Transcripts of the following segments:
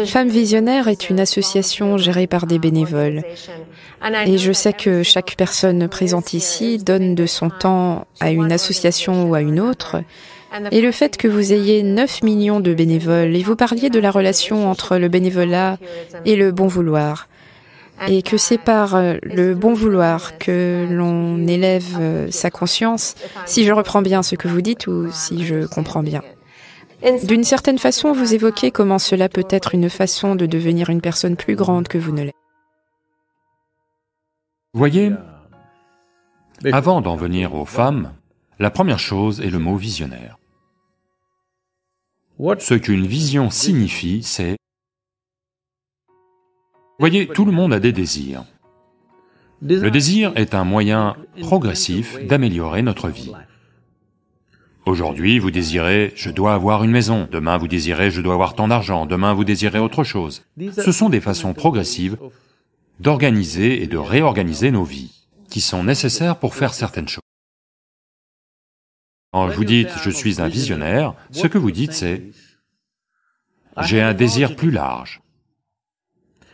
Femmes Visionnaires est une association gérée par des bénévoles. Et je sais que chaque personne présente ici donne de son temps à une association ou à une autre. Et le fait que vous ayez 9 millions de bénévoles, et vous parliez de la relation entre le bénévolat et le bon vouloir, et que c'est par le bon vouloir que l'on élève sa conscience, si je reprends bien ce que vous dites ou si je comprends bien. D'une certaine façon, vous évoquez comment cela peut être une façon de devenir une personne plus grande que vous ne l'êtes. Voyez, avant d'en venir aux femmes, la première chose est le mot visionnaire. Ce qu'une vision signifie, c'est... Voyez, tout le monde a des désirs. Le désir est un moyen progressif d'améliorer notre vie. Aujourd'hui, vous désirez « je dois avoir une maison », demain vous désirez « je dois avoir tant d'argent », demain vous désirez autre chose. Ce sont des façons progressives d'organiser et de réorganiser nos vies, qui sont nécessaires pour faire certaines choses. Quand vous dites « je suis un visionnaire », ce que vous dites c'est « j'ai un désir plus large »,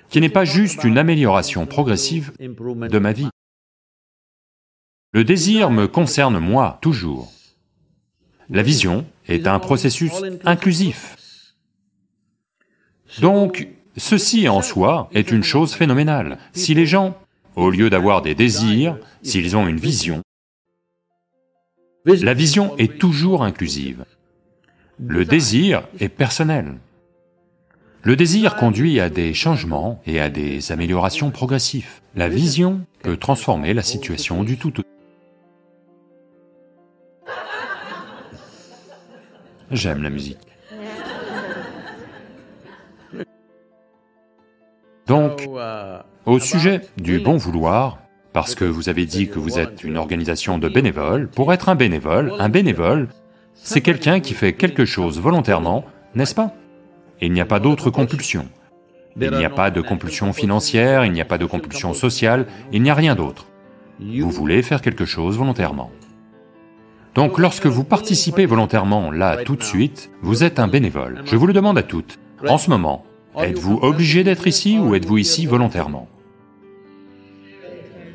qui n'est pas juste une amélioration progressive de ma vie. Le désir me concerne moi, toujours. La vision est un processus inclusif. Donc, ceci en soi est une chose phénoménale. Si les gens, au lieu d'avoir des désirs, s'ils ont une vision, la vision est toujours inclusive. Le désir est personnel. Le désir conduit à des changements et à des améliorations progressives. La vision peut transformer la situation du tout. J'aime la musique. Donc, au sujet du bon vouloir, parce que vous avez dit que vous êtes une organisation de bénévoles, pour être un bénévole, c'est quelqu'un qui fait quelque chose volontairement, n'est-ce pas? Il n'y a pas d'autre compulsion. Il n'y a pas de compulsion financière, il n'y a pas de compulsion sociale, il n'y a rien d'autre. Vous voulez faire quelque chose volontairement. Donc lorsque vous participez volontairement là tout de suite, vous êtes un bénévole. Je vous le demande à toutes. En ce moment, êtes-vous obligé d'être ici ou êtes-vous ici volontairement?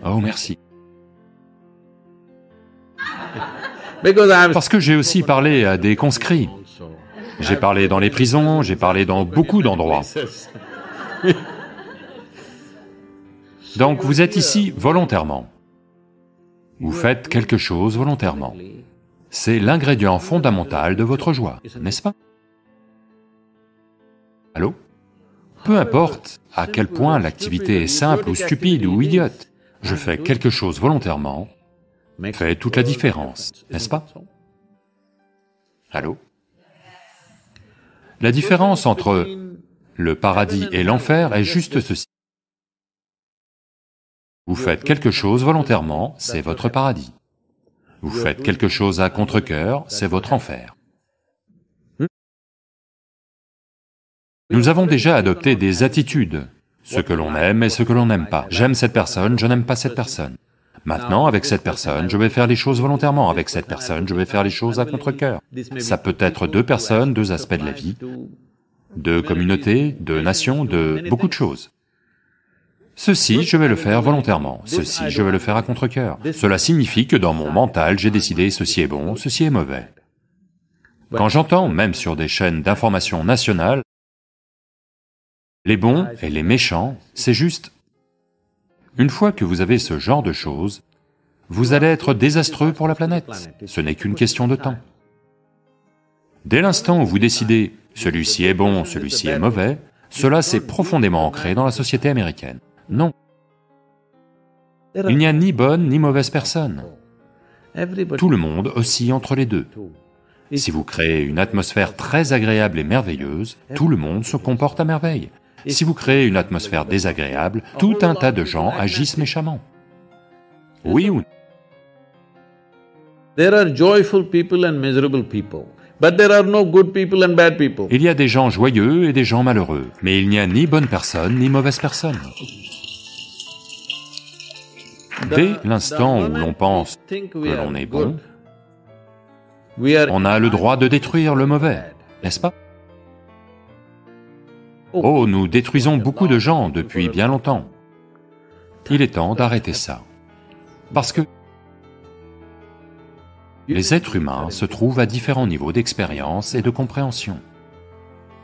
Oh, merci. Parce que j'ai aussi parlé à des conscrits. J'ai parlé dans les prisons, j'ai parlé dans beaucoup d'endroits. Donc vous êtes ici volontairement. Vous faites quelque chose volontairement. C'est l'ingrédient fondamental de votre joie, n'est-ce pas? Allô? Peu importe à quel point l'activité est simple ou stupide ou idiote, je fais quelque chose volontairement, fait toute la différence, n'est-ce pas? Allô? La différence entre le paradis et l'enfer est juste ceci. Vous faites quelque chose volontairement, c'est votre paradis. Vous faites quelque chose à contre-cœur, c'est votre enfer. Nous avons déjà adopté des attitudes, ce que l'on aime et ce que l'on n'aime pas. J'aime cette personne, je n'aime pas cette personne. Maintenant, avec cette personne, je vais faire les choses volontairement, avec cette personne, je vais faire les choses à contre-cœur. Ça peut être deux personnes, deux aspects de la vie, deux communautés, deux nations, de beaucoup de choses. Ceci, je vais le faire volontairement, ceci, je vais le faire à contre-cœur. Cela signifie que dans mon mental, j'ai décidé ceci est bon, ceci est mauvais. Quand j'entends, même sur des chaînes d'information nationales, les bons et les méchants, c'est juste... Une fois que vous avez ce genre de choses, vous allez être désastreux pour la planète, ce n'est qu'une question de temps. Dès l'instant où vous décidez « celui-ci est bon, celui-ci est mauvais », cela s'est profondément ancré dans la société américaine. Non. Il n'y a ni bonne ni mauvaise personne. Tout le monde oscille entre les deux. Si vous créez une atmosphère très agréable et merveilleuse, tout le monde se comporte à merveille. Si vous créez une atmosphère désagréable, tout un tas de gens agissent méchamment. Oui ou non? There are joyful people and miserable people, but there are no good people and bad people. Il y a des gens joyeux et des gens malheureux, mais il n'y a ni bonne personne ni mauvaise personne. Dès l'instant où l'on pense que l'on est bon, on a le droit de détruire le mauvais, n'est-ce pas? Oh, nous détruisons beaucoup de gens depuis bien longtemps. Il est temps d'arrêter ça. Parce que les êtres humains se trouvent à différents niveaux d'expérience et de compréhension.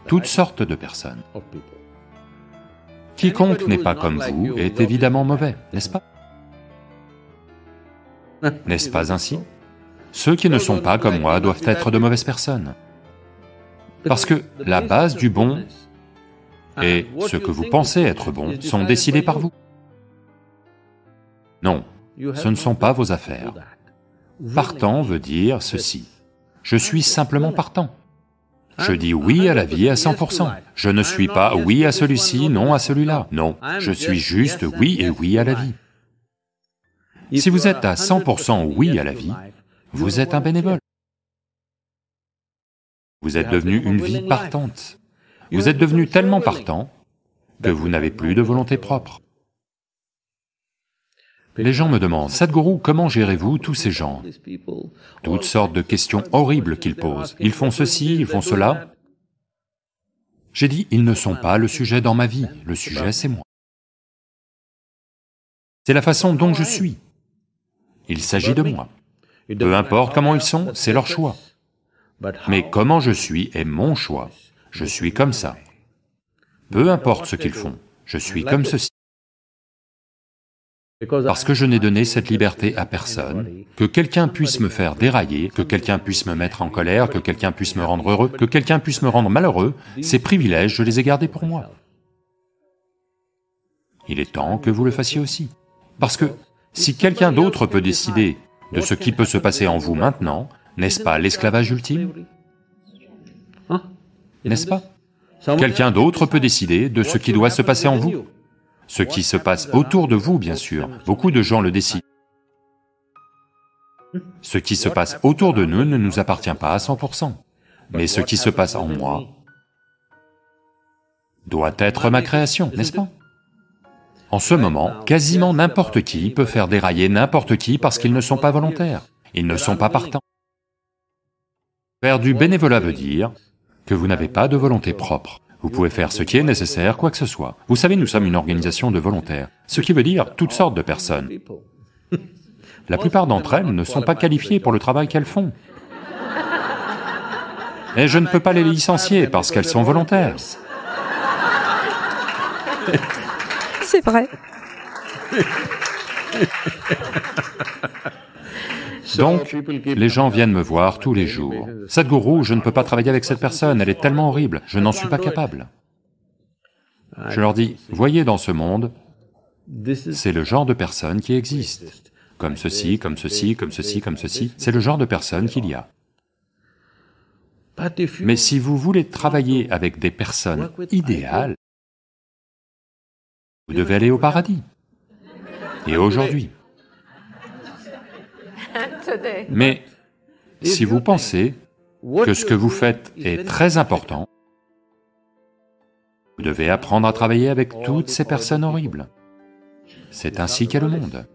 Toutes sortes de personnes. Quiconque n'est pas comme vous est évidemment mauvais, n'est-ce pas? N'est-ce pas ainsi? Ceux qui ne sont pas comme moi doivent être de mauvaises personnes. Parce que la base du bon et ce que vous pensez être bon sont décidés par vous. Non, ce ne sont pas vos affaires. Partant veut dire ceci. Je suis simplement partant. Je dis oui à la vie à 100%. Je ne suis pas oui à celui-ci, non à celui-là. Non, je suis juste oui et oui à la vie. Si vous êtes à 100% oui à la vie, vous êtes un bénévole. Vous êtes devenu une vie partante. Vous êtes devenu tellement partant que vous n'avez plus de volonté propre. Les gens me demandent, Sadhguru, comment gérez-vous tous ces gens? Toutes sortes de questions horribles qu'ils posent. Ils font ceci, ils font cela. J'ai dit, ils ne sont pas le sujet dans ma vie, le sujet c'est moi. C'est la façon dont je suis. Il s'agit de moi. Peu importe comment ils sont, c'est leur choix. Mais comment je suis est mon choix. Je suis comme ça. Peu importe ce qu'ils font, je suis comme ceci. Parce que je n'ai donné cette liberté à personne, que quelqu'un puisse me faire dérailler, que quelqu'un puisse me mettre en colère, que quelqu'un puisse me rendre heureux, que quelqu'un puisse me rendre malheureux, ces privilèges, je les ai gardés pour moi. Il est temps que vous le fassiez aussi. Parce que si quelqu'un d'autre peut décider de ce qui peut se passer en vous maintenant, n'est-ce pas l'esclavage ultime? N'est-ce pas? Quelqu'un d'autre peut décider de ce qui doit se passer en vous. Ce qui se passe autour de vous, bien sûr, beaucoup de gens le décident. Ce qui se passe autour de nous ne nous appartient pas à 100%. Mais ce qui se passe en moi doit être ma création, n'est-ce pas? En ce moment, quasiment n'importe qui peut faire dérailler n'importe qui parce qu'ils ne sont pas volontaires, ils ne sont pas partants. Faire du bénévolat veut dire que vous n'avez pas de volonté propre. Vous pouvez faire ce qui est nécessaire, quoi que ce soit. Vous savez, nous sommes une organisation de volontaires, ce qui veut dire toutes sortes de personnes. La plupart d'entre elles ne sont pas qualifiées pour le travail qu'elles font. Et je ne peux pas les licencier parce qu'elles sont volontaires. C'est vrai. Donc, les gens viennent me voir tous les jours. Sadhguru, je ne peux pas travailler avec cette personne, elle est tellement horrible, je n'en suis pas capable. Je leur dis, voyez dans ce monde, c'est le genre de personnes qui existent. Comme ceci, comme ceci, comme ceci, comme ceci, c'est le genre de personnes qu'il y a. Mais si vous voulez travailler avec des personnes idéales, vous devez aller au paradis. Et aujourd'hui. Mais si vous pensez que ce que vous faites est très important, vous devez apprendre à travailler avec toutes ces personnes horribles. C'est ainsi qu'est le monde.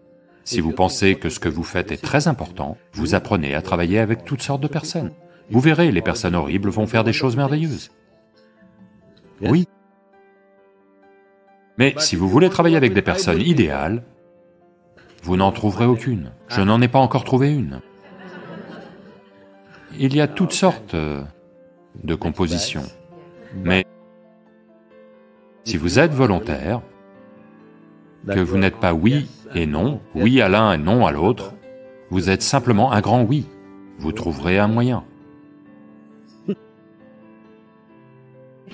Si vous pensez que ce que vous faites est très important, vous apprenez à travailler avec toutes sortes de personnes. Vous verrez, les personnes horribles vont faire des choses merveilleuses. Oui. Mais si vous voulez travailler avec des personnes idéales, vous n'en trouverez aucune. Je n'en ai pas encore trouvé une. Il y a toutes sortes de compositions. Mais si vous êtes volontaire, que vous n'êtes pas oui et non, oui à l'un et non à l'autre, vous êtes simplement un grand oui. Vous trouverez un moyen.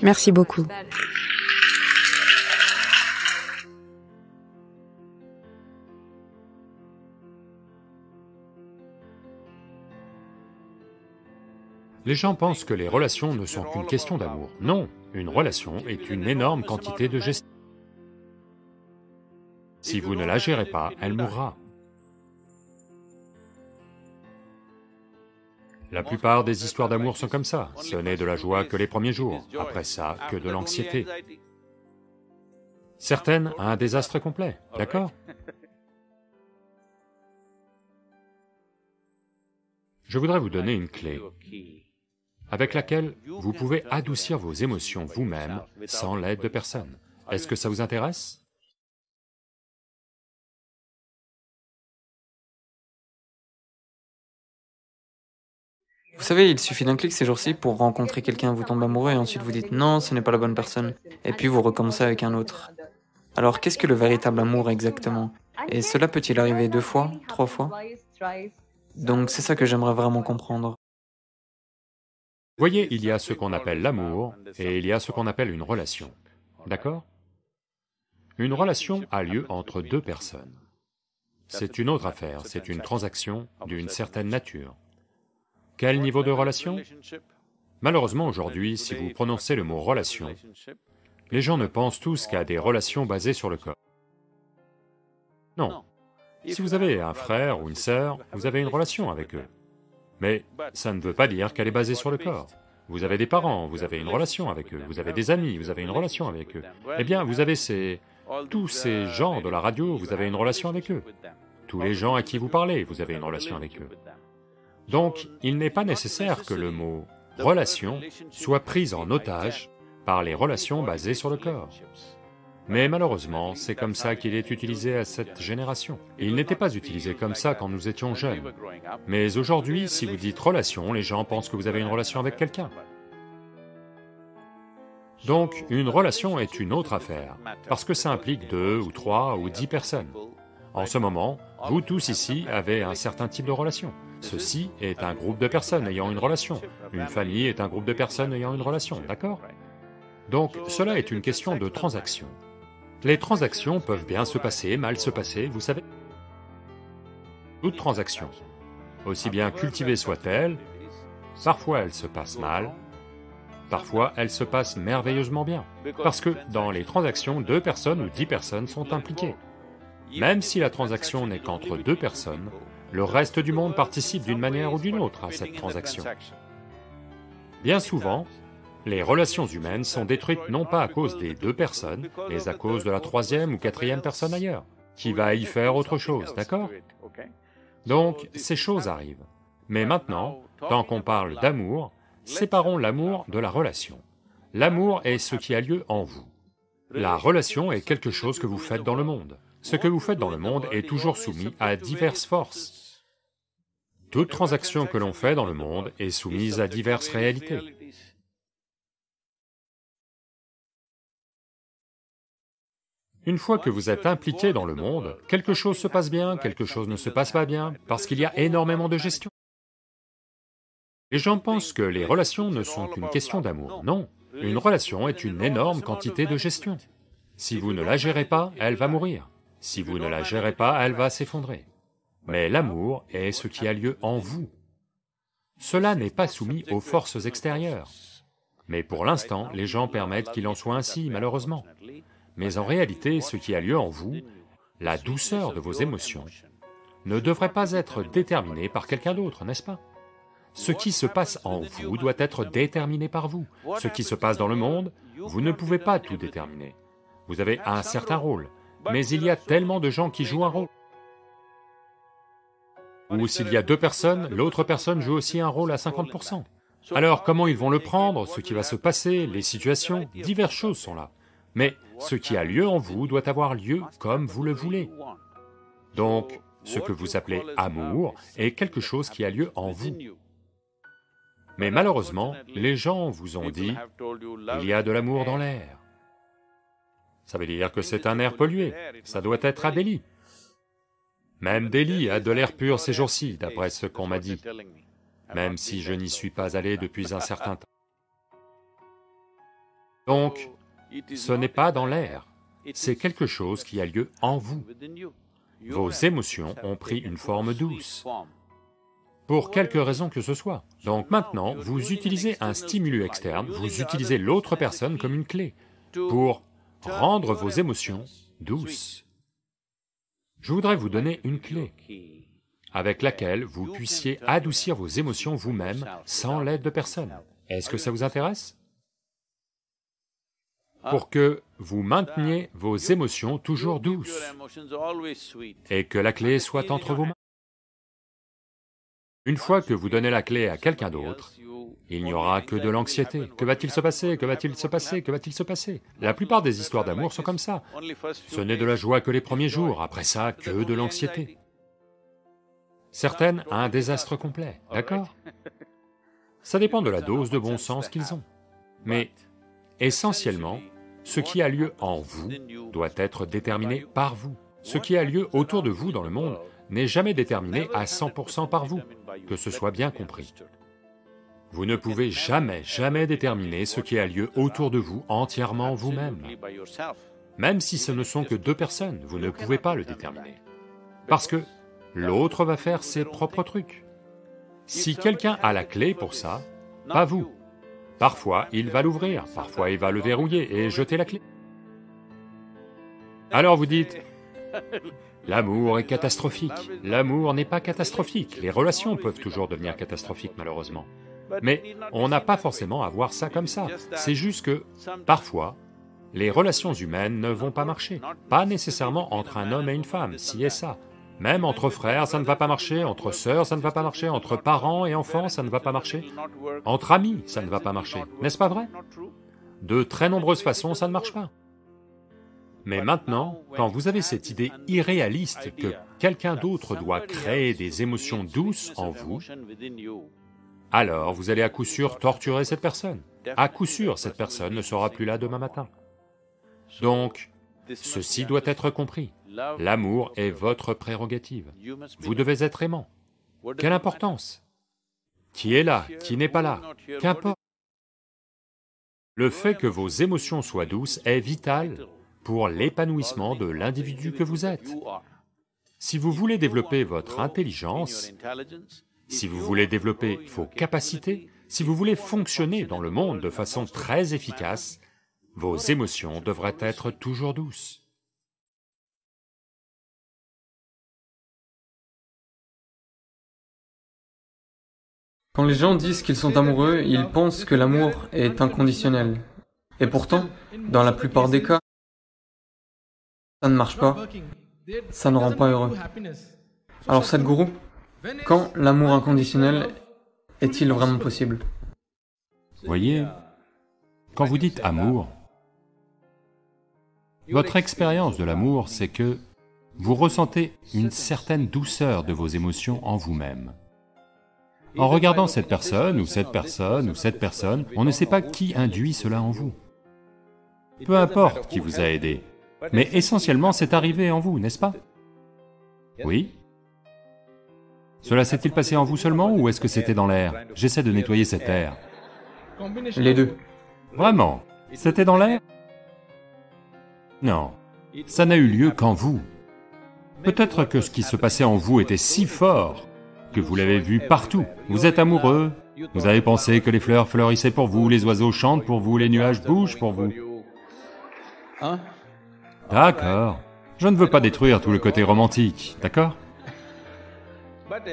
Merci beaucoup. Les gens pensent que les relations ne sont qu'une question d'amour. Non, une relation est une énorme quantité de gestion. Si vous ne la gérez pas, elle mourra. La plupart des histoires d'amour sont comme ça. Ce n'est de la joie que les premiers jours, après ça, que de l'anxiété. Certaines, un désastre complet, d'accord? Je voudrais vous donner une clé. avec laquelle vous pouvez adoucir vos émotions vous-même sans l'aide de personne. Est-ce que ça vous intéresse? Vous savez, il suffit d'un clic ces jours-ci pour rencontrer quelqu'un, vous tombe amoureux et ensuite vous dites non, ce n'est pas la bonne personne. Et puis vous recommencez avec un autre. Alors qu'est-ce que le véritable amour exactement? Et cela peut-il arriver 2 fois, 3 fois? Donc c'est ça que j'aimerais vraiment comprendre. Voyez, il y a ce qu'on appelle l'amour et il y a ce qu'on appelle une relation. D'accord? Une relation a lieu entre 2 personnes. C'est une autre affaire, c'est une transaction d'une certaine nature. Quel niveau de relation? Malheureusement aujourd'hui, si vous prononcez le mot relation, les gens ne pensent tous qu'à des relations basées sur le corps. Non. Si vous avez un frère ou une sœur, vous avez une relation avec eux. Mais ça ne veut pas dire qu'elle est basée sur le corps. Vous avez des parents, vous avez une relation avec eux, vous avez des amis, vous avez une relation avec eux. Eh bien, vous avez tous ces gens de la radio, vous avez une relation avec eux. Tous les gens à qui vous parlez, vous avez une relation avec eux. Donc, il n'est pas nécessaire que le mot « relation » soit pris en otage par les relations basées sur le corps. Mais malheureusement, c'est comme ça qu'il est utilisé à cette génération. Il n'était pas utilisé comme ça quand nous étions jeunes. Mais aujourd'hui, si vous dites « relation », les gens pensent que vous avez une relation avec quelqu'un. Donc, une relation est une autre affaire, parce que ça implique 2 ou 3 ou 10 personnes. En ce moment, vous tous ici avez un certain type de relation. Ceci est un groupe de personnes ayant une relation. Une famille est un groupe de personnes ayant une relation, d'accord? Donc, cela est une question de transaction. Les transactions peuvent bien se passer, mal se passer, vous savez. Toute transaction, aussi bien cultivée soit-elle, parfois elle se passe mal, parfois elle se passe merveilleusement bien, parce que dans les transactions, 2 personnes ou 10 personnes sont impliquées. Même si la transaction n'est qu'entre 2 personnes, le reste du monde participe d'une manière ou d'une autre à cette transaction. Bien souvent, les relations humaines sont détruites non pas à cause des 2 personnes, mais à cause de la 3e ou 4e personne ailleurs, qui va y faire autre chose, d'accord? Donc, ces choses arrivent. Mais maintenant, tant qu'on parle d'amour, séparons l'amour de la relation. L'amour est ce qui a lieu en vous. La relation est quelque chose que vous faites dans le monde. Ce que vous faites dans le monde est toujours soumis à diverses forces. Toute transaction que l'on fait dans le monde est soumise à diverses réalités. Une fois que vous êtes impliqué dans le monde, quelque chose se passe bien, quelque chose ne se passe pas bien, parce qu'il y a énormément de gestion. Les gens pensent que les relations ne sont qu'une question d'amour. Non, une relation est une énorme quantité de gestion. Si vous ne la gérez pas, elle va mourir. Si vous ne la gérez pas, elle va s'effondrer. Mais l'amour est ce qui a lieu en vous. Cela n'est pas soumis aux forces extérieures. Mais pour l'instant, les gens permettent qu'il en soit ainsi, malheureusement. Mais en réalité, ce qui a lieu en vous, la douceur de vos émotions, ne devrait pas être déterminé par quelqu'un d'autre, n'est-ce pas? Ce qui se passe en vous doit être déterminé par vous. Ce qui se passe dans le monde, vous ne pouvez pas tout déterminer. Vous avez un certain rôle, mais il y a tellement de gens qui jouent un rôle. Ou s'il y a 2 personnes, l'autre personne joue aussi un rôle à 50%. Alors comment ils vont le prendre, ce qui va se passer, les situations, diverses choses sont là. Mais ce qui a lieu en vous doit avoir lieu comme vous le voulez. Donc, ce que vous appelez amour est quelque chose qui a lieu en vous. Mais malheureusement, les gens vous ont dit, il y a de l'amour dans l'air. Ça veut dire que c'est un air pollué, ça doit être à Delhi. Même Delhi a de l'air pur ces jours-ci, d'après ce qu'on m'a dit, même si je n'y suis pas allé depuis un certain temps. Donc, ce n'est pas dans l'air, c'est quelque chose qui a lieu en vous. Vos émotions ont pris une forme douce, pour quelque raison que ce soit. Donc maintenant, vous utilisez un stimulus externe, vous utilisez l'autre personne comme une clé, pour rendre vos émotions douces. Je voudrais vous donner une clé, avec laquelle vous puissiez adoucir vos émotions vous-même, sans l'aide de personne. Est-ce que ça vous intéresse? Pour que vous mainteniez vos émotions toujours douces, et que la clé soit entre vos mains. Une fois que vous donnez la clé à quelqu'un d'autre, il n'y aura que de l'anxiété. Que va-t-il se passer? Que va-t-il se passer? Que va-t-il se passer? La plupart des histoires d'amour sont comme ça. Ce n'est de la joie que les premiers jours, après ça, que de l'anxiété. Certaines, un désastre complet, d'accord? Ça dépend de la dose de bon sens qu'ils ont. Mais, essentiellement, ce qui a lieu en vous doit être déterminé par vous. Ce qui a lieu autour de vous dans le monde n'est jamais déterminé à 100% par vous, que ce soit bien compris. Vous ne pouvez jamais, jamais déterminer ce qui a lieu autour de vous entièrement vous-même. Même si ce ne sont que deux personnes, vous ne pouvez pas le déterminer. Parce que l'autre va faire ses propres trucs. Si quelqu'un a la clé pour ça, pas vous. Parfois, il va l'ouvrir, parfois il va le verrouiller et jeter la clé. Alors vous dites, l'amour est catastrophique. L'amour n'est pas catastrophique, les relations peuvent toujours devenir catastrophiques malheureusement. Mais on n'a pas forcément à voir ça comme ça, c'est juste que, parfois, les relations humaines ne vont pas marcher. Pas nécessairement entre un homme et une femme, ci et ça. Même entre frères, ça ne va pas marcher, entre sœurs, ça ne va pas marcher, entre parents et enfants, ça ne va pas marcher. Entre amis, ça ne va pas marcher, n'est-ce pas vrai? De très nombreuses façons, ça ne marche pas. Mais maintenant, quand vous avez cette idée irréaliste que quelqu'un d'autre doit créer des émotions douces en vous, alors vous allez à coup sûr torturer cette personne. À coup sûr, cette personne ne sera plus là demain matin. Donc, ceci doit être compris. L'amour est votre prérogative. Vous devez être aimant. Quelle importance? Qui est là, qui n'est pas là, qu'importe. Le fait que vos émotions soient douces est vital pour l'épanouissement de l'individu que vous êtes. Si vous voulez développer votre intelligence, si vous voulez développer vos capacités, si vous voulez fonctionner dans le monde de façon très efficace, vos émotions devraient être toujours douces. Quand les gens disent qu'ils sont amoureux, ils pensent que l'amour est inconditionnel. Et pourtant, dans la plupart des cas, ça ne marche pas, ça ne rend pas heureux. Alors Sadhguru, quand l'amour inconditionnel est-il vraiment possible? Voyez, quand vous dites amour, votre expérience de l'amour, c'est que vous ressentez une certaine douceur de vos émotions en vous-même. En regardant cette personne, ou cette personne, ou cette personne, on ne sait pas qui induit cela en vous. Peu importe qui vous a aidé, mais essentiellement c'est arrivé en vous, n'est-ce pas? Oui? Cela s'est-il passé en vous seulement, ou est-ce que c'était dans l'air? J'essaie de nettoyer cet air. Les deux. Vraiment? C'était dans l'air? Non, ça n'a eu lieu qu'en vous. Peut-être que ce qui se passait en vous était si fort que vous l'avez vu partout. Vous êtes amoureux, vous avez pensé que les fleurs fleurissaient pour vous, les oiseaux chantent pour vous, les nuages bougent pour vous. D'accord, je ne veux pas détruire tout le côté romantique, d'accord?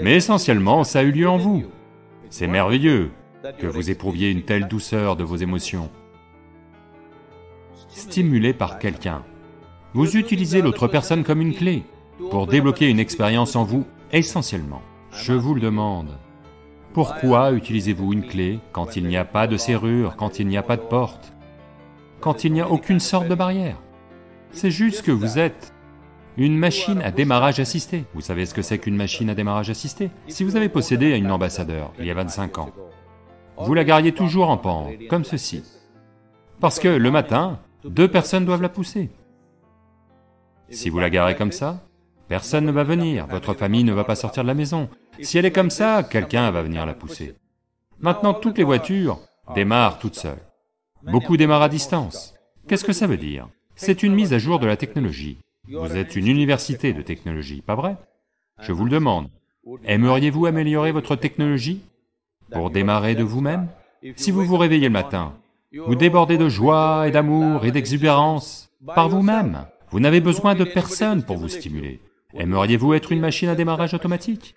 Mais essentiellement, ça a eu lieu en vous. C'est merveilleux que vous éprouviez une telle douceur de vos émotions. Stimulé par quelqu'un. Vous utilisez l'autre personne comme une clé pour débloquer une expérience en vous essentiellement. Je vous le demande. Pourquoi utilisez-vous une clé quand il n'y a pas de serrure, quand il n'y a pas de porte, quand il n'y a aucune sorte de barrière? C'est juste que vous êtes une machine à démarrage assisté. Vous savez ce que c'est qu'une machine à démarrage assisté? Si vous avez possédé une ambassadeur il y a 25 ans, vous la gariez toujours en pente, comme ceci. Parce que le matin, deux personnes doivent la pousser. Si vous la garez comme ça, personne ne va venir, votre famille ne va pas sortir de la maison. Si elle est comme ça, quelqu'un va venir la pousser. Maintenant, toutes les voitures démarrent toutes seules. Beaucoup démarrent à distance. Qu'est-ce que ça veut dire? C'est une mise à jour de la technologie. Vous êtes une université de technologie, pas vrai? Je vous le demande. Aimeriez-vous améliorer votre technologie pour démarrer de vous-même? Si vous vous réveillez le matin, vous débordez de joie et d'amour et d'exubérance par vous-même. Vous n'avez besoin de personne pour vous stimuler. Aimeriez-vous être une machine à démarrage automatique?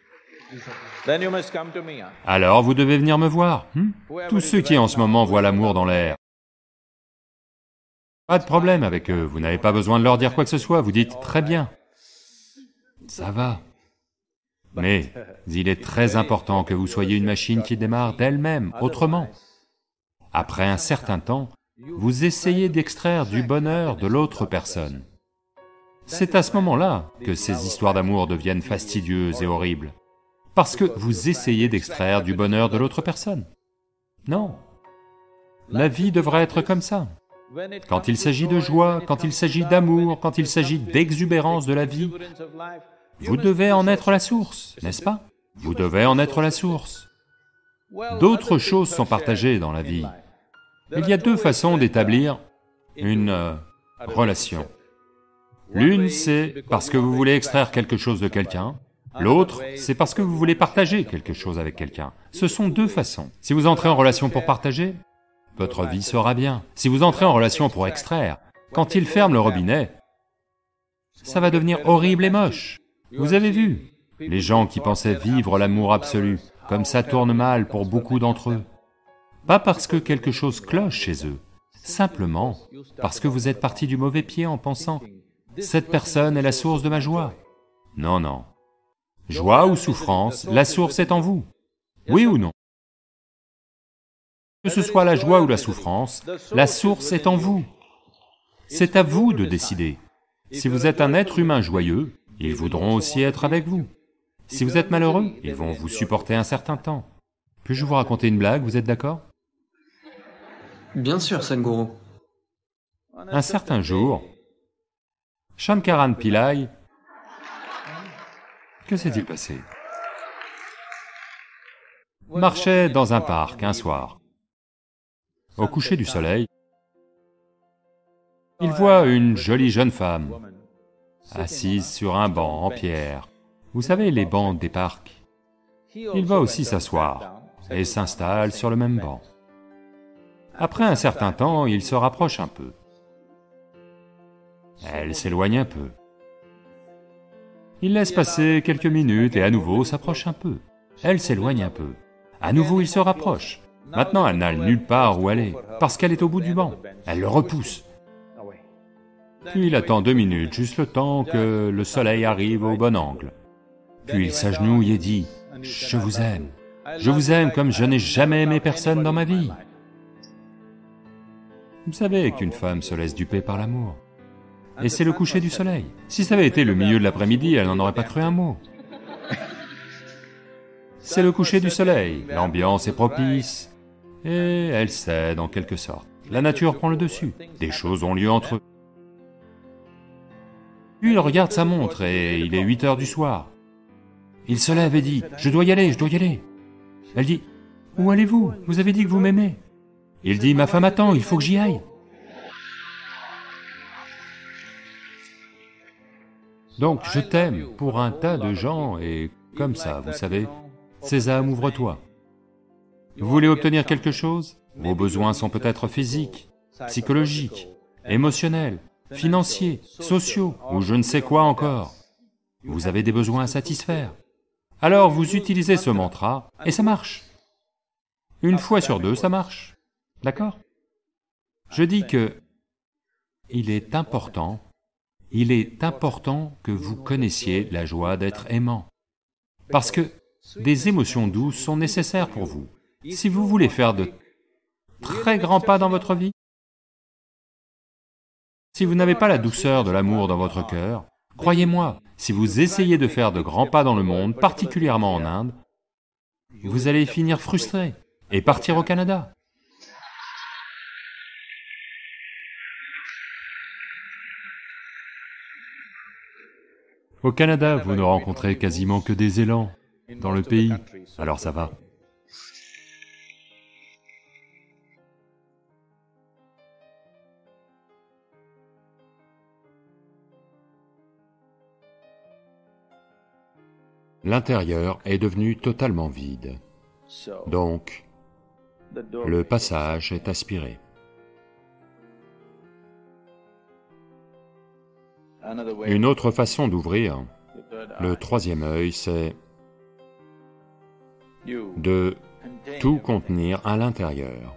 Alors vous devez venir me voir. Tous ceux qui en ce moment voient l'amour dans l'air. Pas de problème avec eux, vous n'avez pas besoin de leur dire quoi que ce soit, vous dites « très bien ». Ça va. Mais il est très important que vous soyez une machine qui démarre d'elle-même, autrement. Après un certain temps, vous essayez d'extraire du bonheur de l'autre personne. C'est à ce moment-là que ces histoires d'amour deviennent fastidieuses et horribles. Parce que vous essayez d'extraire du bonheur de l'autre personne. Non. La vie devrait être comme ça. Quand il s'agit de joie, quand il s'agit d'amour, quand il s'agit d'exubérance de la vie, vous devez en être la source, n'est-ce pas? Vous devez en être la source. D'autres choses sont partagées dans la vie. Il y a deux façons d'établir une relation. L'une, c'est parce que vous voulez extraire quelque chose de quelqu'un, l'autre, c'est parce que vous voulez partager quelque chose avec quelqu'un. Ce sont deux façons. Si vous entrez en relation pour partager, votre vie sera bien. Si vous entrez en relation pour extraire, quand il ferme le robinet, ça va devenir horrible et moche. Vous avez vu, les gens qui pensaient vivre l'amour absolu, comme ça tourne mal pour beaucoup d'entre eux. Pas parce que quelque chose cloche chez eux, simplement parce que vous êtes parti du mauvais pied en pensant « cette personne est la source de ma joie ». Non, non. Joie ou souffrance, la source est en vous. Oui ou non? Que ce soit la joie ou la souffrance, la source est en vous. C'est à vous de décider. Si vous êtes un être humain joyeux, ils voudront aussi être avec vous. Si vous êtes malheureux, ils vont vous supporter un certain temps. Puis-je vous raconter une blague, vous êtes d'accord? Bien sûr, Sadhguru. Un certain jour, Shankaran Pillai... Que s'est-il passé? Marchait dans un parc un soir. Au coucher du soleil, il voit une jolie jeune femme, assise sur un banc en pierre. Vous savez, les bancs des parcs. Il va aussi s'asseoir et s'installe sur le même banc. Après un certain temps, il se rapproche un peu. Elle s'éloigne un peu. Il laisse passer quelques minutes et à nouveau s'approche un peu. Elle s'éloigne un peu. À nouveau, il se rapproche. Maintenant, elle n'a nulle part où aller, parce qu'elle est au bout du banc. Elle le repousse. Puis il attend 2 minutes, juste le temps que le soleil arrive au bon angle. Puis il s'agenouille et dit, « Je vous aime. Je vous aime comme je n'ai jamais aimé personne dans ma vie. » Vous savez qu'une femme se laisse duper par l'amour. Et c'est le coucher du soleil. Si ça avait été le milieu de l'après-midi, elle n'en aurait pas cru un mot. C'est le coucher du soleil, l'ambiance est propice, et elle cède en quelque sorte. La nature prend le dessus, des choses ont lieu entre eux. Puis il regarde sa montre et il est 8 heures du soir. Il se lève et dit, « Je dois y aller, je dois y aller. » Elle dit, « Où allez-vous? Vous avez dit que vous m'aimez. » Il dit, « Ma femme attend, il faut que j'y aille. » Donc je t'aime pour un tas de gens et comme ça, vous savez, Sésame, ouvre-toi. Vous voulez obtenir quelque chose? Vos besoins sont peut-être physiques, psychologiques, émotionnels, financiers, sociaux, ou je ne sais quoi encore. Vous avez des besoins à satisfaire. Alors vous utilisez ce mantra, et ça marche. Une fois sur 2, ça marche. D'accord? Je dis que il est important que vous connaissiez la joie d'être aimant. Parce que des émotions douces sont nécessaires pour vous. Si vous voulez faire de très grands pas dans votre vie, si vous n'avez pas la douceur de l'amour dans votre cœur, croyez-moi, si vous essayez de faire de grands pas dans le monde, particulièrement en Inde, vous allez finir frustré et partir au Canada. Au Canada, vous ne rencontrez quasiment que des élans dans le pays, alors ça va. L'intérieur est devenu totalement vide, donc le passage est aspiré. Une autre façon d'ouvrir le 3e œil, c'est de tout contenir à l'intérieur.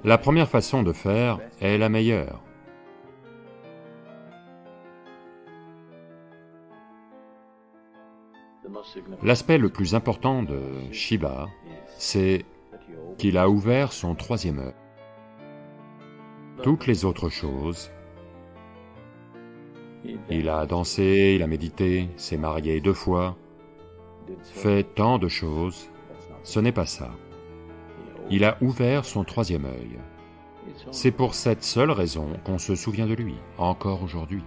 La première façon de faire est la meilleure. L'aspect le plus important de Shiva, c'est qu'il a ouvert son troisième œil. Toutes les autres choses, il a dansé, il a médité, s'est marié 2 fois, fait tant de choses, ce n'est pas ça. Il a ouvert son troisième œil. C'est pour cette seule raison qu'on se souvient de lui, encore aujourd'hui.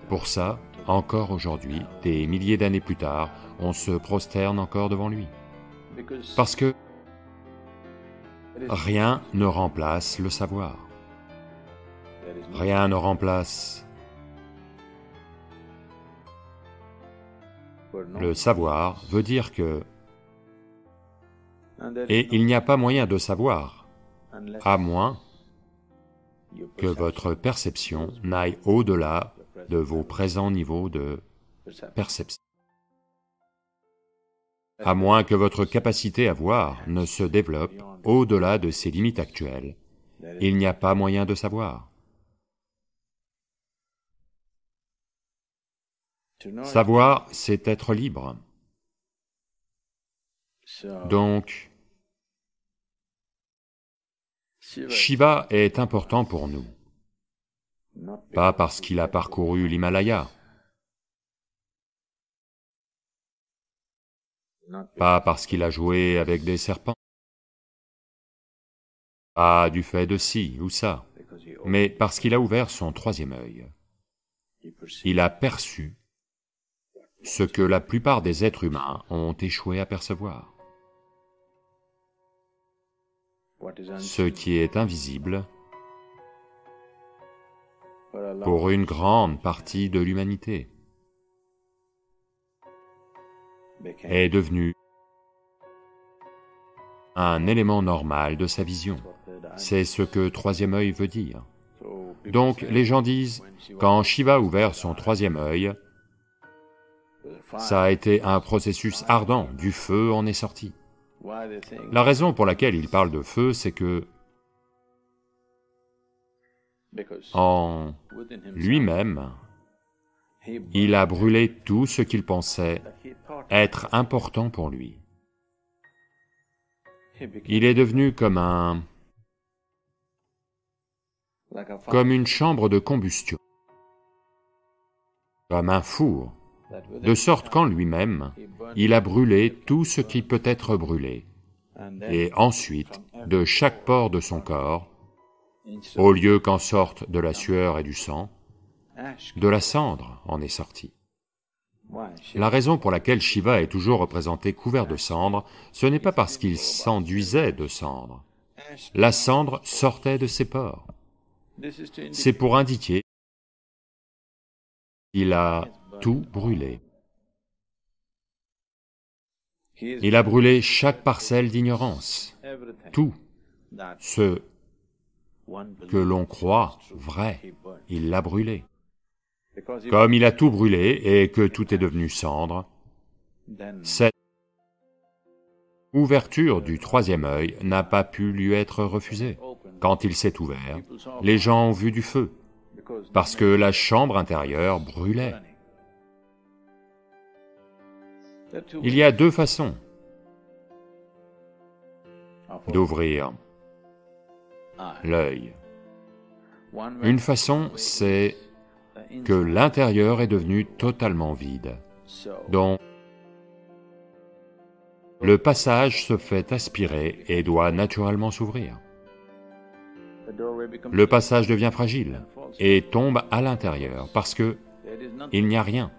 Pour ça, encore aujourd'hui, des milliers d'années plus tard, on se prosterne encore devant lui. Parce que rien ne remplace le savoir. Rien ne remplace le savoir veut dire que... Et il n'y a pas moyen de savoir, à moins que votre perception n'aille au-delà de vos présents niveaux de perception. À moins que votre capacité à voir ne se développe au-delà de ses limites actuelles, il n'y a pas moyen de savoir. Savoir, c'est être libre. Donc, Shiva est important pour nous, pas parce qu'il a parcouru l'Himalaya, pas parce qu'il a joué avec des serpents, pas du fait de ci ou ça, mais parce qu'il a ouvert son troisième œil. Il a perçu ce que la plupart des êtres humains ont échoué à percevoir. Ce qui est invisible pour une grande partie de l'humanité est devenu un élément normal de sa vision. C'est ce que troisième œil veut dire. Donc les gens disent, quand Shiva a ouvert son troisième œil, ça a été un processus ardent, du feu en est sorti. La raison pour laquelle il parle de feu, c'est que en lui-même, il a brûlé tout ce qu'il pensait être important pour lui. Il est devenu comme une chambre de combustion, comme un four, de sorte qu'en lui-même, il a brûlé tout ce qui peut être brûlé. Et ensuite, de chaque pore de son corps, au lieu qu'en sorte de la sueur et du sang, de la cendre en est sortie. La raison pour laquelle Shiva est toujours représenté couvert de cendre, ce n'est pas parce qu'il s'enduisait de cendre. La cendre sortait de ses pores. C'est pour indiquer qu'il a tout brûlé. Il a brûlé chaque parcelle d'ignorance, tout ce que l'on croit vrai, il l'a brûlé. Comme il a tout brûlé et que tout est devenu cendre, cette ouverture du troisième œil n'a pas pu lui être refusée. Quand il s'est ouvert, les gens ont vu du feu, parce que la chambre intérieure brûlait. Il y a 2 façons d'ouvrir l'œil. Une façon, c'est que l'intérieur est devenu totalement vide. Donc, le passage se fait aspirer et doit naturellement s'ouvrir. Le passage devient fragile et tombe à l'intérieur parce que il n'y a rien.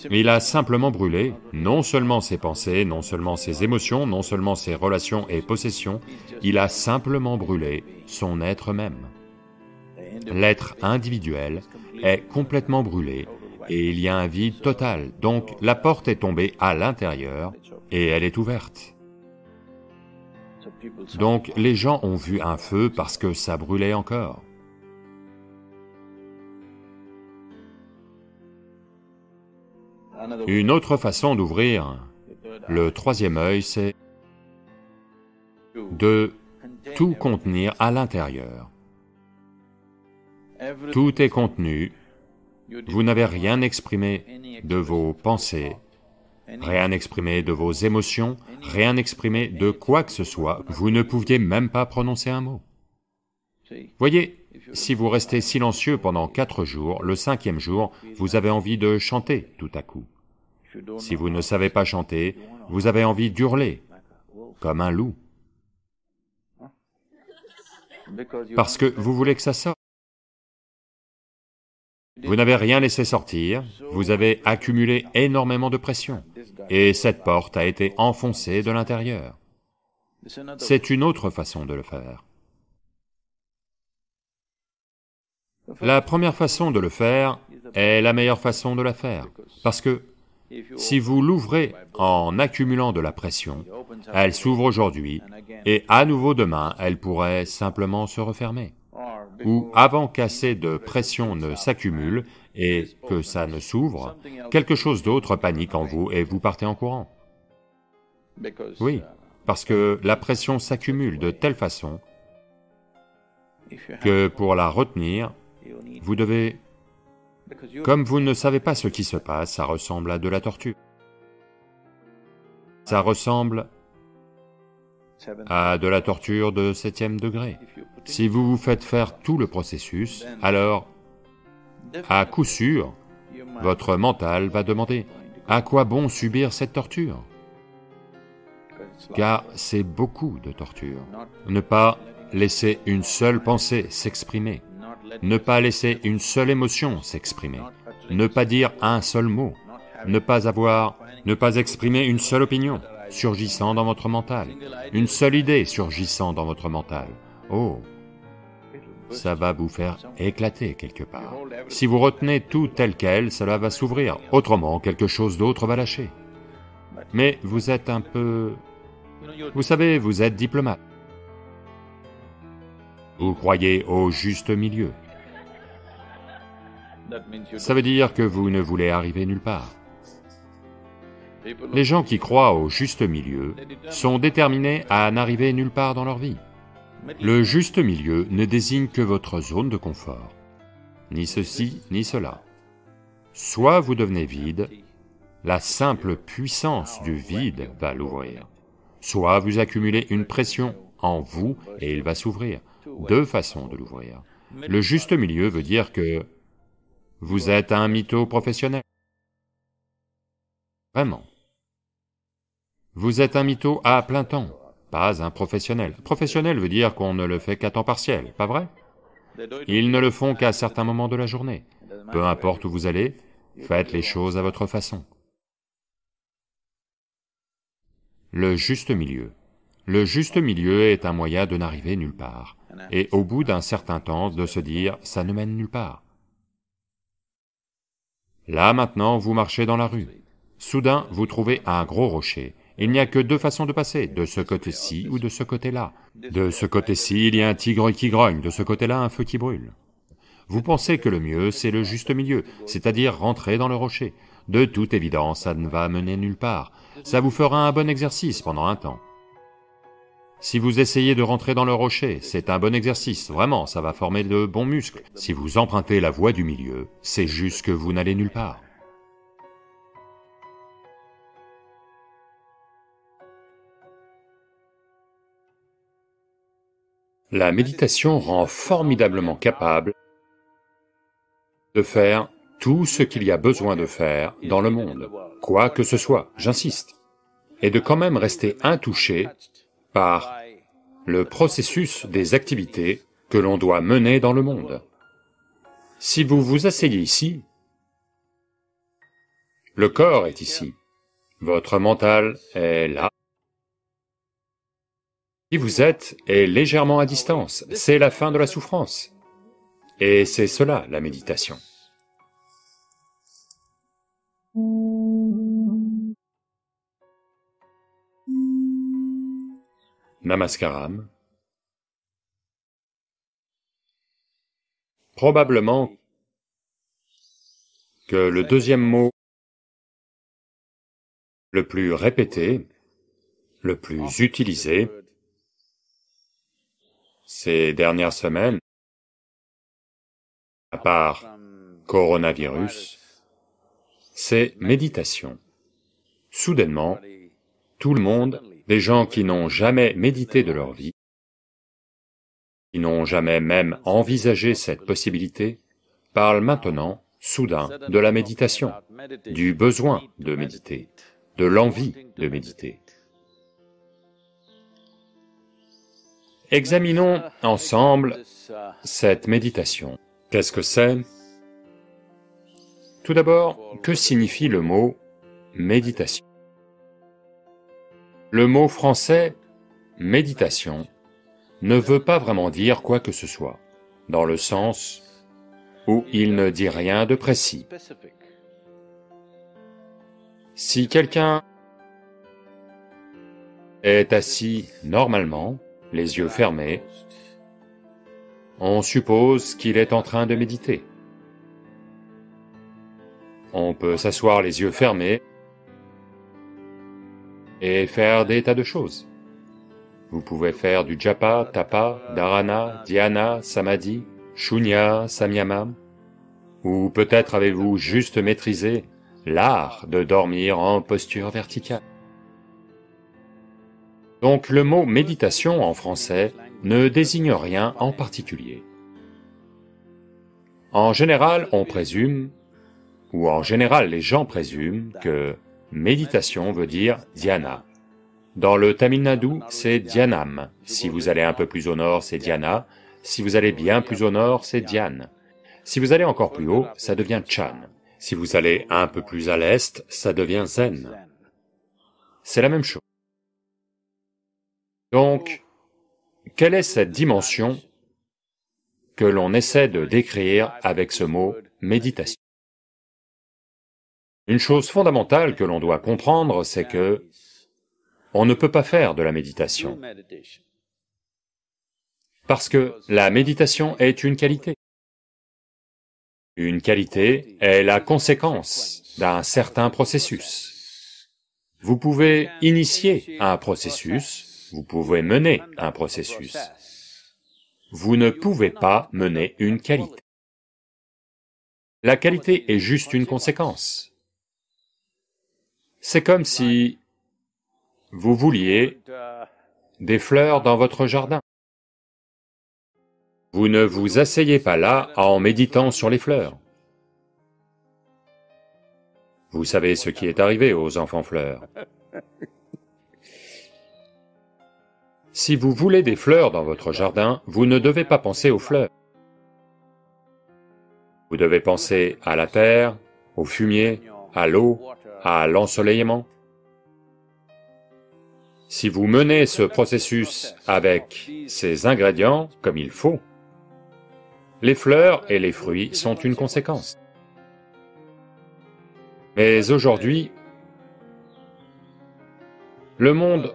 Il a simplement brûlé non seulement ses pensées, non seulement ses émotions, non seulement ses relations et possessions, il a simplement brûlé son être même. L'être individuel est complètement brûlé et il y a un vide total, donc la porte est tombée à l'intérieur et elle est ouverte. Donc les gens ont vu un feu parce que ça brûlait encore. Une autre façon d'ouvrir le troisième œil, c'est de tout contenir à l'intérieur. Tout est contenu Vous n'avez rien exprimé de vos pensées, rien exprimé de vos émotions, rien exprimé de quoi que ce soit, vous ne pouviez même pas prononcer un mot. Voyez, si vous restez silencieux pendant 4 jours, le 5e jour, vous avez envie de chanter tout à coup. Si vous ne savez pas chanter, vous avez envie d'hurler, comme un loup. Parce que vous voulez que ça sorte. Vous n'avez rien laissé sortir, vous avez accumulé énormément de pression, et cette porte a été enfoncée de l'intérieur. C'est une autre façon de le faire. La première façon de le faire est la meilleure façon de la faire, parce que si vous l'ouvrez en accumulant de la pression, elle s'ouvre aujourd'hui, et à nouveau demain, elle pourrait simplement se refermer. Ou avant qu'assez de pression ne s'accumule et que ça ne s'ouvre, quelque chose d'autre panique en vous et vous partez en courant. Oui, parce que la pression s'accumule de telle façon que pour la retenir, vous devez... Comme vous ne savez pas ce qui se passe, ça ressemble à de la torture. Ça ressemble à de la torture de 7e degré. Si vous vous faites faire tout le processus, alors, à coup sûr, votre mental va demander « À quoi bon subir cette torture ?» Car c'est beaucoup de torture. Ne pas laisser une seule pensée s'exprimer, ne pas laisser une seule émotion s'exprimer, ne pas dire un seul mot, ne pas exprimer une seule opinion surgissant dans votre mental, une seule idée surgissant dans votre mental. Oh, ça va vous faire éclater quelque part. Si vous retenez tout tel quel, cela va s'ouvrir, autrement quelque chose d'autre va lâcher. Mais vous êtes un peu... Vous savez, vous êtes diplomate. Vous croyez au juste milieu. Ça veut dire que vous ne voulez arriver nulle part. Les gens qui croient au juste milieu sont déterminés à n'arriver nulle part dans leur vie. Le juste milieu ne désigne que votre zone de confort, ni ceci, ni cela. Soit vous devenez vide, la simple puissance du vide va l'ouvrir, soit vous accumulez une pression en vous et il va s'ouvrir. 2 façons de l'ouvrir. Le juste milieu veut dire que vous êtes un mytho professionnel. Vraiment. Vous êtes un mytho à plein temps, pas un professionnel. Professionnel veut dire qu'on ne le fait qu'à temps partiel, pas vrai? Ils ne le font qu'à certains moments de la journée. Peu importe où vous allez, faites les choses à votre façon. Le juste milieu. Le juste milieu est un moyen de n'arriver nulle part, et au bout d'un certain temps de se dire « ça ne mène nulle part ». Là maintenant, vous marchez dans la rue. Soudain, vous trouvez un gros rocher. Il n'y a que 2 façons de passer, de ce côté-ci ou de ce côté-là. De ce côté-ci, il y a un tigre qui grogne, de ce côté-là, un feu qui brûle. Vous pensez que le mieux, c'est le juste milieu, c'est-à-dire rentrer dans le rocher. De toute évidence, ça ne va mener nulle part. Ça vous fera un bon exercice pendant un temps. Si vous essayez de rentrer dans le rocher, c'est un bon exercice, vraiment, ça va former de bons muscles. Si vous empruntez la voie du milieu, c'est juste que vous n'allez nulle part. La méditation rend formidablement capable de faire tout ce qu'il y a besoin de faire dans le monde, quoi que ce soit, j'insiste, et de quand même rester intouché par le processus des activités que l'on doit mener dans le monde. Si vous vous asseyez ici, le corps est ici, votre mental est là. Qui vous êtes est légèrement à distance, c'est la fin de la souffrance. Et c'est cela, la méditation. Namaskaram. Probablement que le 2e mot le plus répété, le plus utilisé, ces dernières semaines, à part coronavirus, c'est méditation. Soudainement, tout le monde, des gens qui n'ont jamais médité de leur vie, qui n'ont jamais même envisagé cette possibilité, parlent maintenant, soudain, de la méditation, du besoin de méditer, de l'envie de méditer. Examinons ensemble cette méditation. Qu'est-ce que c'est? Tout d'abord, que signifie le mot méditation? Le mot français « méditation » ne veut pas vraiment dire quoi que ce soit, dans le sens où il ne dit rien de précis. Si quelqu'un est assis normalement, les yeux fermés, on suppose qu'il est en train de méditer. On peut s'asseoir les yeux fermés et faire des tas de choses. Vous pouvez faire du japa, tapa, dharana, dhyana, samadhi, shunya, samyama, ou peut-être avez-vous juste maîtrisé l'art de dormir en posture verticale. Donc le mot méditation en français ne désigne rien en particulier. En général, on présume, ou en général les gens présument que méditation veut dire dhyana. Dans le Tamil Nadu, c'est dhyanam. Si vous allez un peu plus au nord, c'est dhyana. Si vous allez bien plus au nord, c'est dhyan. Si vous allez encore plus haut, ça devient chan. Si vous allez un peu plus à l'est, ça devient zen. C'est la même chose. Donc, quelle est cette dimension que l'on essaie de décrire avec ce mot méditation? Une chose fondamentale que l'on doit comprendre, c'est que on ne peut pas faire de la méditation. Parce que la méditation est une qualité. Une qualité est la conséquence d'un certain processus. Vous pouvez initier un processus, vous pouvez mener un processus. Vous ne pouvez pas mener une qualité. La qualité est juste une conséquence. C'est comme si vous vouliez des fleurs dans votre jardin. Vous ne vous asseyez pas là en méditant sur les fleurs. Vous savez ce qui est arrivé aux enfants fleurs. Si vous voulez des fleurs dans votre jardin, vous ne devez pas penser aux fleurs. Vous devez penser à la terre, au fumier, à l'eau, à l'ensoleillement. Si vous menez ce processus avec ces ingrédients comme il faut, les fleurs et les fruits sont une conséquence. Mais aujourd'hui, le monde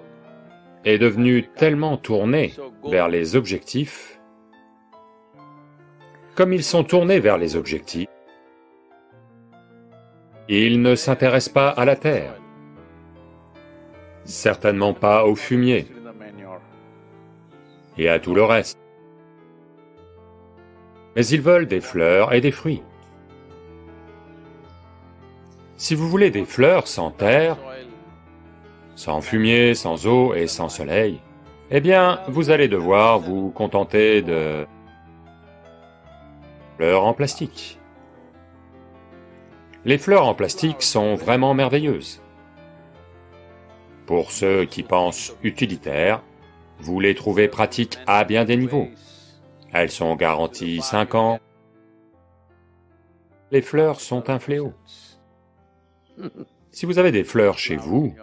est devenu tellement tourné vers les objectifs. Comme ils sont tournés vers les objectifs, ils ne s'intéressent pas à la terre, certainement pas au fumier et à tout le reste. Mais ils veulent des fleurs et des fruits. Si vous voulez des fleurs sans terre, sans fumier, sans eau et sans soleil, eh bien, vous allez devoir vous contenter de fleurs en plastique. Les fleurs en plastique sont vraiment merveilleuses. Pour ceux qui pensent utilitaires, vous les trouvez pratiques à bien des niveaux. Elles sont garanties 5 ans. Les fleurs sont un fléau. Si vous avez des fleurs chez vous,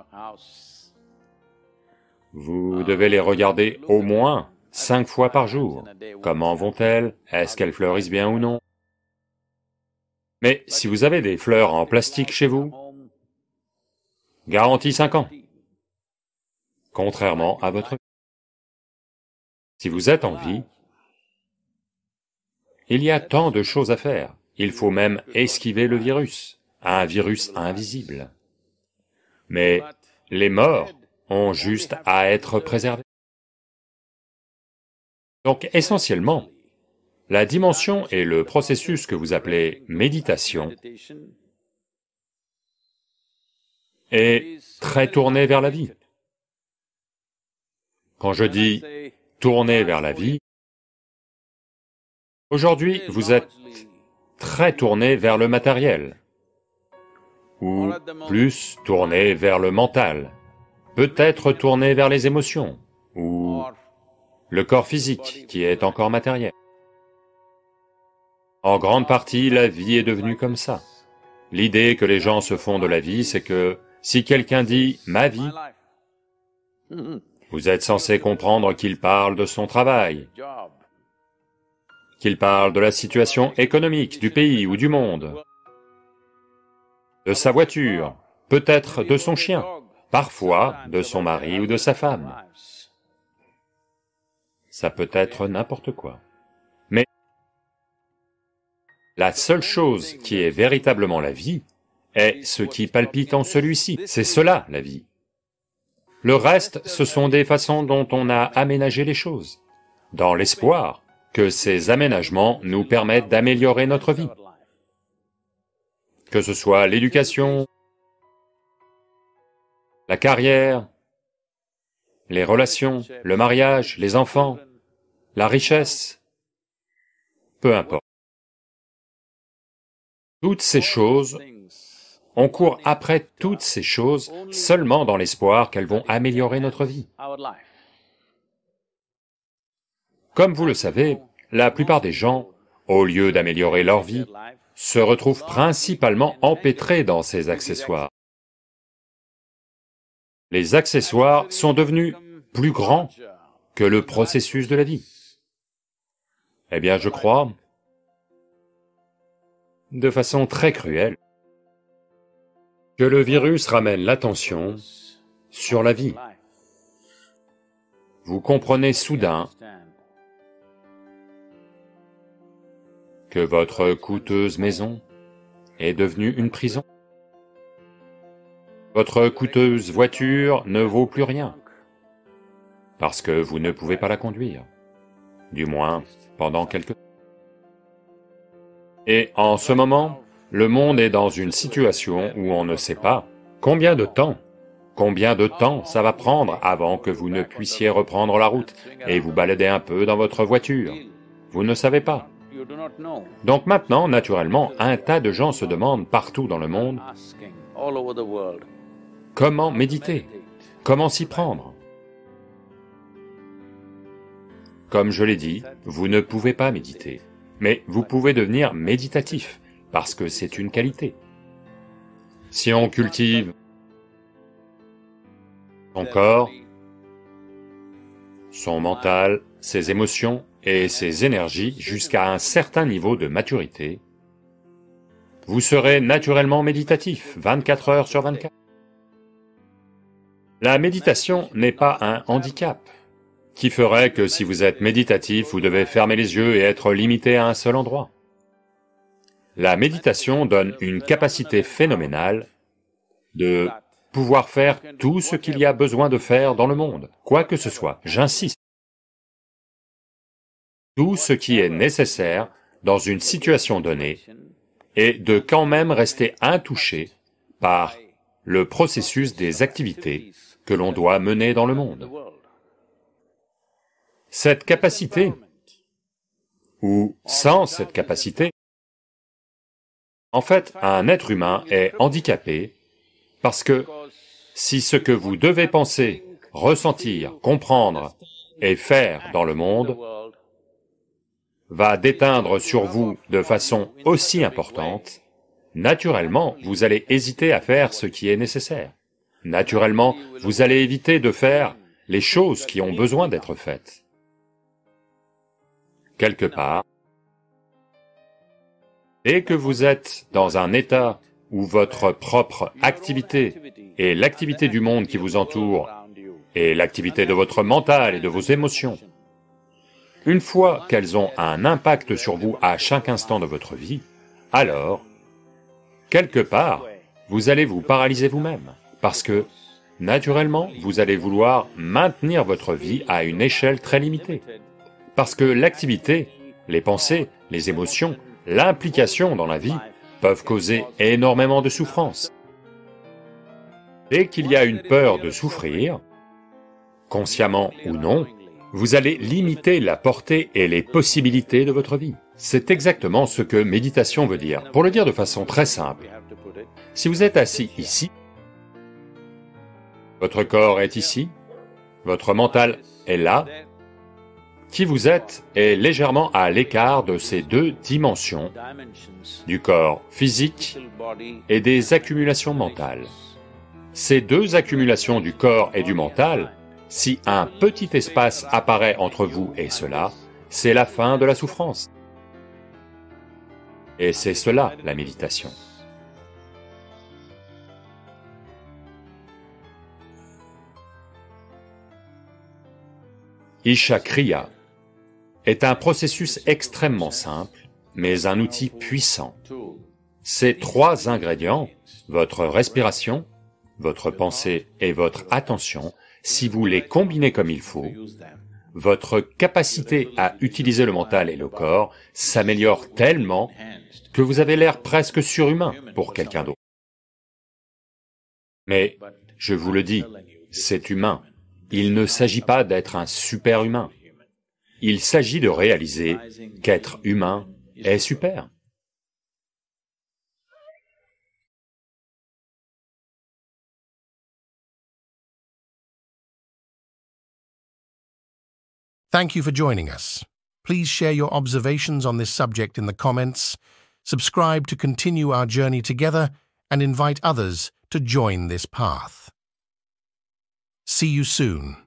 vous devez les regarder au moins 5 fois par jour. Comment vont-elles? Est-ce qu'elles fleurissent bien ou non? Mais si vous avez des fleurs en plastique chez vous, garantie 5 ans, contrairement à votre vie. Si vous êtes en vie, il y a tant de choses à faire. Il faut même esquiver le virus, un virus invisible. Mais les morts ont juste à être préservés. Donc essentiellement, La dimension et le processus que vous appelez méditation est très tourné vers la vie. Quand je dis tourner vers la vie, aujourd'hui vous êtes très tourné vers le matériel, ou plus tourné vers le mental, peut-être tourné vers les émotions, ou le corps physique qui est encore matériel. En grande partie, la vie est devenue comme ça. L'idée que les gens se font de la vie, c'est que si quelqu'un dit « ma vie », vous êtes censé comprendre qu'il parle de son travail, qu'il parle de la situation économique du pays ou du monde, de sa voiture, peut-être de son chien, parfois de son mari ou de sa femme. Ça peut être n'importe quoi. Mais la seule chose qui est véritablement la vie est ce qui palpite en celui-ci, c'est cela la vie. Le reste, ce sont des façons dont on a aménagé les choses, dans l'espoir que ces aménagements nous permettent d'améliorer notre vie. Que ce soit l'éducation, la carrière, les relations, le mariage, les enfants, la richesse, peu importe. Toutes ces choses, on court après toutes ces choses seulement dans l'espoir qu'elles vont améliorer notre vie. Comme vous le savez, la plupart des gens, au lieu d'améliorer leur vie, se retrouvent principalement empêtrés dans ces accessoires. Les accessoires sont devenus plus grands que le processus de la vie. Eh bien, je crois, de façon très cruelle, que le virus ramène l'attention sur la vie. Vous comprenez soudain que votre coûteuse maison est devenue une prison. Votre coûteuse voiture ne vaut plus rien, parce que vous ne pouvez pas la conduire, du moins pendant quelque temps. Et en ce moment, le monde est dans une situation où on ne sait pas combien de temps ça va prendre avant que vous ne puissiez reprendre la route et vous balader un peu dans votre voiture. Vous ne savez pas. Donc maintenant, naturellement, un tas de gens se demandent partout dans le monde comment méditer, comment s'y prendre. Comme je l'ai dit, vous ne pouvez pas méditer, mais vous pouvez devenir méditatif, parce que c'est une qualité. Si on cultive son corps, son mental, ses émotions et ses énergies jusqu'à un certain niveau de maturité, vous serez naturellement méditatif, 24 heures sur 24. La méditation n'est pas un handicap, qui ferait que si vous êtes méditatif, vous devez fermer les yeux et être limité à un seul endroit. La méditation donne une capacité phénoménale de pouvoir faire tout ce qu'il y a besoin de faire dans le monde, quoi que ce soit, j'insiste. Tout ce qui est nécessaire dans une situation donnée et de quand même rester intouché par le processus des activités que l'on doit mener dans le monde. Cette capacité, ou sans cette capacité, en fait, un être humain est handicapé parce que si ce que vous devez penser, ressentir, comprendre et faire dans le monde va déteindre sur vous de façon aussi importante, naturellement, vous allez hésiter à faire ce qui est nécessaire. Naturellement, vous allez éviter de faire les choses qui ont besoin d'être faites. Quelque part, dès que vous êtes dans un état où votre propre activité et l'activité du monde qui vous entoure et l'activité de votre mental et de vos émotions, une fois qu'elles ont un impact sur vous à chaque instant de votre vie, alors, quelque part, vous allez vous paralyser vous-même, parce que, naturellement, vous allez vouloir maintenir votre vie à une échelle très limitée, parce que l'activité Les pensées, les émotions, l'implication dans la vie peuvent causer énormément de souffrance. Dès qu'il y a une peur de souffrir, consciemment ou non, vous allez limiter la portée et les possibilités de votre vie. C'est exactement ce que méditation veut dire. Pour le dire de façon très simple, si vous êtes assis ici, votre corps est ici, votre mental est là, qui vous êtes est légèrement à l'écart de ces deux dimensions, du corps physique et des accumulations mentales. Ces deux accumulations du corps et du mental, si un petit espace apparaît entre vous et cela, c'est la fin de la souffrance. Et c'est cela, la méditation. Isha Kriya est un processus extrêmement simple, mais un outil puissant. Ces trois ingrédients, votre respiration, votre pensée et votre attention, si vous les combinez comme il faut, votre capacité à utiliser le mental et le corps s'améliore tellement que vous avez l'air presque surhumain pour quelqu'un d'autre. Mais, je vous le dis, c'est humain. Il ne s'agit pas d'être un super-humain. Il s'agit de réaliser qu'être humain est super. Thank you for joining us. Please share your observations on this subject in the comments, subscribe to continue our journey together, and invite others to join this path. See you soon.